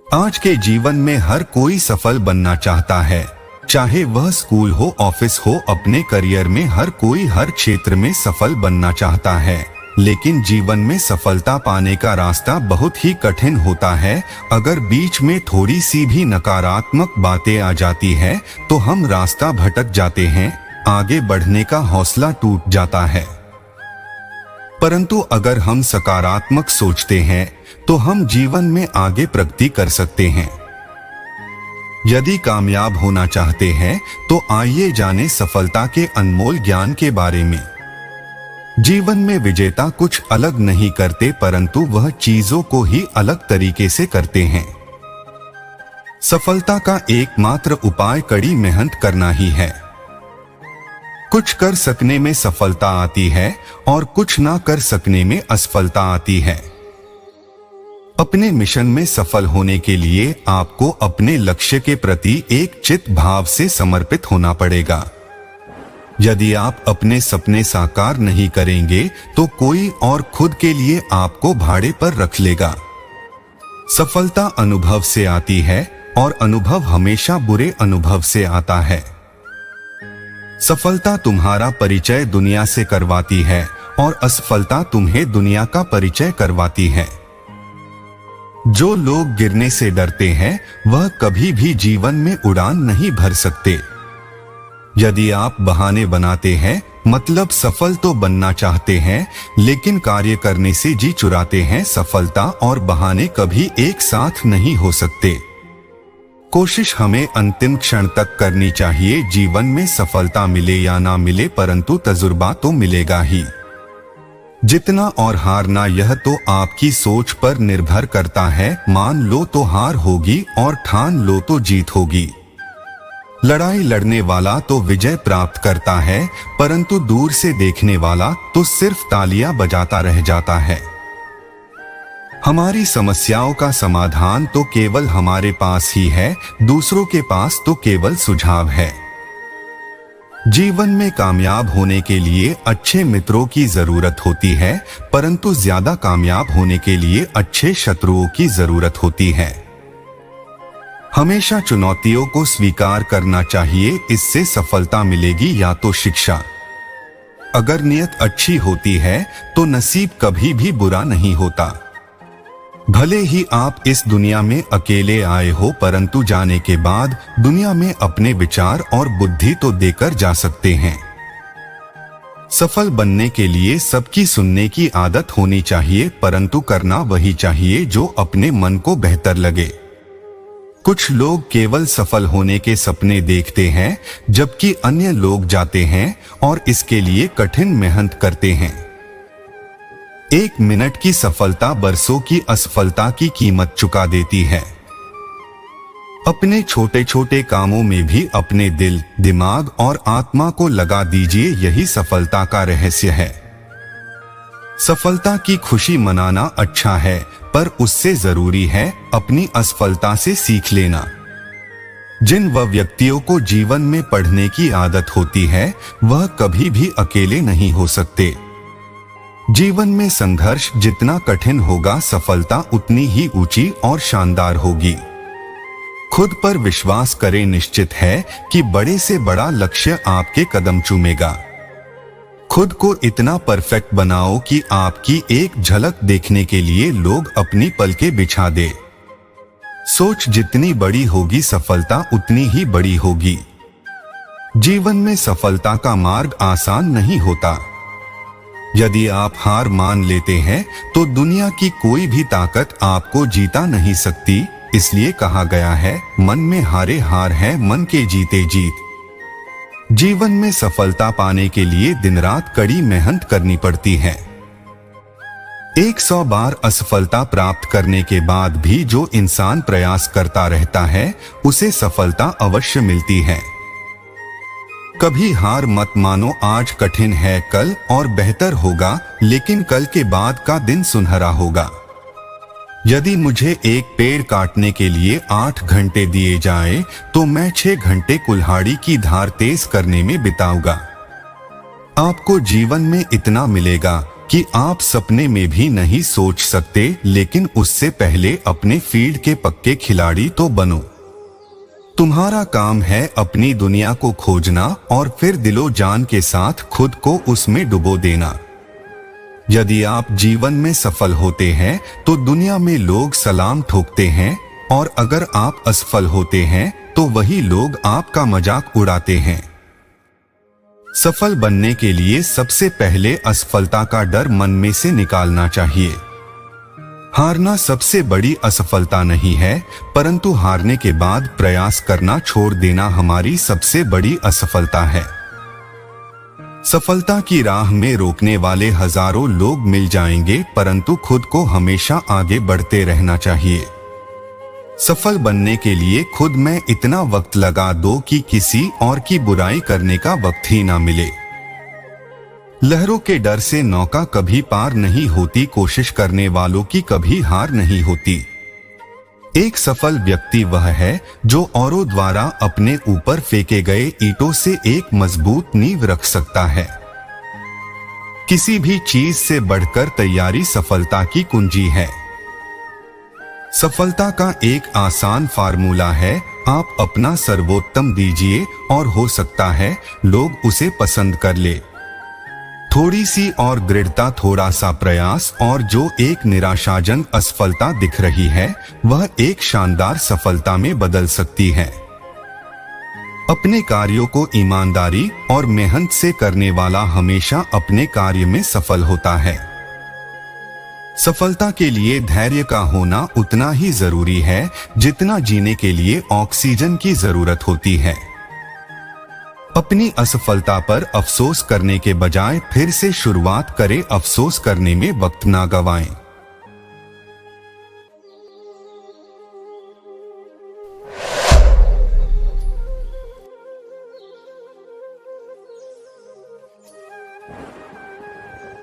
आज के जीवन में हर कोई सफल बनना चाहता है, चाहे वह स्कूल हो, ऑफिस हो, अपने करियर में हर कोई हर क्षेत्र में सफल बनना चाहता है। लेकिन जीवन में सफलता पाने का रास्ता बहुत ही कठिन होता है। अगर बीच में थोड़ी सी भी नकारात्मक बातें आ जाती है तो हम रास्ता भटक जाते हैं, आगे बढ़ने का हौसला टूट जाता है। परंतु अगर हम सकारात्मक सोचते हैं तो हम जीवन में आगे प्रगति कर सकते हैं। यदि कामयाब होना चाहते हैं तो आइए जाने सफलता के अनमोल ज्ञान के बारे में। जीवन में विजेता कुछ अलग नहीं करते, परंतु वह चीजों को ही अलग तरीके से करते हैं। सफलता का एकमात्र उपाय कड़ी मेहनत करना ही है। कुछ कर सकने में सफलता आती है और कुछ ना कर सकने में असफलता आती है। अपने मिशन में सफल होने के लिए आपको अपने लक्ष्य के प्रति एक चित्त भाव से समर्पित होना पड़ेगा। यदि आप अपने सपने साकार नहीं करेंगे तो कोई और खुद के लिए आपको भाड़े पर रख लेगा। सफलता अनुभव से आती है और अनुभव हमेशा बुरे अनुभव से आता है। सफलता तुम्हारा परिचय दुनिया से करवाती है और असफलता तुम्हें दुनिया का परिचय करवाती है। जो लोग गिरने से डरते हैं वह कभी भी जीवन में उड़ान नहीं भर सकते। यदि आप बहाने बनाते हैं, मतलब सफल तो बनना चाहते हैं लेकिन कार्य करने से जी चुराते हैं, सफलता और बहाने कभी एक साथ नहीं हो सकते। कोशिश हमें अंतिम क्षण तक करनी चाहिए। जीवन में सफलता मिले या ना मिले, परंतु तजुर्बा तो मिलेगा ही। जितना और हारना यह तो आपकी सोच पर निर्भर करता है। मान लो तो हार होगी और ठान लो तो जीत होगी। लड़ाई लड़ने वाला तो विजय प्राप्त करता है, परंतु दूर से देखने वाला तो सिर्फ तालियां बजाता रह जाता है। हमारी समस्याओं का समाधान तो केवल हमारे पास ही है, दूसरों के पास तो केवल सुझाव है। जीवन में कामयाब होने के लिए अच्छे मित्रों की जरूरत होती है, परंतु ज्यादा कामयाब होने के लिए अच्छे शत्रुओं की जरूरत होती है। हमेशा चुनौतियों को स्वीकार करना चाहिए, इससे सफलता मिलेगी या तो शिक्षा। अगर नियत अच्छी होती है तो नसीब कभी भी बुरा नहीं होता। भले ही आप इस दुनिया में अकेले आए हो, परंतु जाने के बाद दुनिया में अपने विचार और बुद्धि तो देकर जा सकते हैं। सफल बनने के लिए सबकी सुनने की आदत होनी चाहिए, परंतु करना वही चाहिए जो अपने मन को बेहतर लगे। कुछ लोग केवल सफल होने के सपने देखते हैं, जबकि अन्य लोग जाते हैं और इसके लिए कठिन मेहनत करते हैं। 1 मिनट की सफलता बरसों की असफलता की कीमत चुका देती है। अपने छोटे छोटे कामों में भी अपने दिल, दिमाग और आत्मा को लगा दीजिए, यही सफलता का रहस्य है। सफलता की खुशी मनाना अच्छा है, पर उससे जरूरी है अपनी असफलता से सीख लेना। जिन व्यक्तियों को जीवन में पढ़ने की आदत होती है वह कभी भी अकेले नहीं हो सकते। जीवन में संघर्ष जितना कठिन होगा, सफलता उतनी ही ऊंची और शानदार होगी। खुद पर विश्वास करें, निश्चित है कि बड़े से बड़ा लक्ष्य आपके कदम चूमेगा। खुद को इतना परफेक्ट बनाओ कि आपकी एक झलक देखने के लिए लोग अपनी पलकें बिछा दे। सोच जितनी बड़ी होगी, सफलता उतनी ही बड़ी होगी। जीवन में सफलता का मार्ग आसान नहीं होता। यदि आप हार मान लेते हैं तो दुनिया की कोई भी ताकत आपको जीता नहीं सकती। इसलिए कहा गया है, मन में हारे हार है, मन के जीते जीत। जीवन में सफलता पाने के लिए दिन रात कड़ी मेहनत करनी पड़ती है। 100 बार असफलता प्राप्त करने के बाद भी जो इंसान प्रयास करता रहता है उसे सफलता अवश्य मिलती है। कभी हार मत मानो। आज कठिन है, कल और बेहतर होगा, लेकिन कल के बाद का दिन सुनहरा होगा। यदि मुझे एक पेड़ काटने के लिए 8 घंटे दिए जाएं, तो मैं 6 घंटे कुल्हाड़ी की धार तेज करने में बिताऊंगा। आपको जीवन में इतना मिलेगा, कि आप सपने में भी नहीं सोच सकते, लेकिन उससे पहले अपने फील्ड के पक्के खिलाड़ी तो बनो। तुम्हारा काम है अपनी दुनिया को खोजना और फिर दिलो जान के साथ खुद को उसमें डुबो देना। यदि आप जीवन में सफल होते हैं तो दुनिया में लोग सलाम ठोकते हैं, और अगर आप असफल होते हैं तो वही लोग आपका मजाक उड़ाते हैं। सफल बनने के लिए सबसे पहले असफलता का डर मन में से निकालना चाहिए। हारना सबसे बड़ी असफलता नहीं है, परंतु हारने के बाद प्रयास करना छोड़ देना हमारी सबसे बड़ी असफलता है। सफलता की राह में रोकने वाले हजारों लोग मिल जाएंगे, परंतु खुद को हमेशा आगे बढ़ते रहना चाहिए। सफल बनने के लिए खुद में इतना वक्त लगा दो कि किसी और की बुराई करने का वक्त ही ना मिले। लहरों के डर से नौका कभी पार नहीं होती, कोशिश करने वालों की कभी हार नहीं होती। एक सफल व्यक्ति वह है जो औरों द्वारा अपने ऊपर फेंके गए ईंटों से एक मजबूत नींव रख सकता है। किसी भी चीज से बढ़कर तैयारी सफलता की कुंजी है। सफलता का एक आसान फार्मूला है, आप अपना सर्वोत्तम दीजिए और हो सकता है लोग उसे पसंद कर ले। थोड़ी सी और दृढ़ता, थोड़ा सा प्रयास, और जो एक निराशाजनक असफलता दिख रही है वह एक शानदार सफलता में बदल सकती है। अपने कार्यों को ईमानदारी और मेहनत से करने वाला हमेशा अपने कार्य में सफल होता है। सफलता के लिए धैर्य का होना उतना ही जरूरी है जितना जीने के लिए ऑक्सीजन की जरूरत होती है। अपनी असफलता पर अफसोस करने के बजाय फिर से शुरुआत करें, अफसोस करने में वक्त ना गवाएं।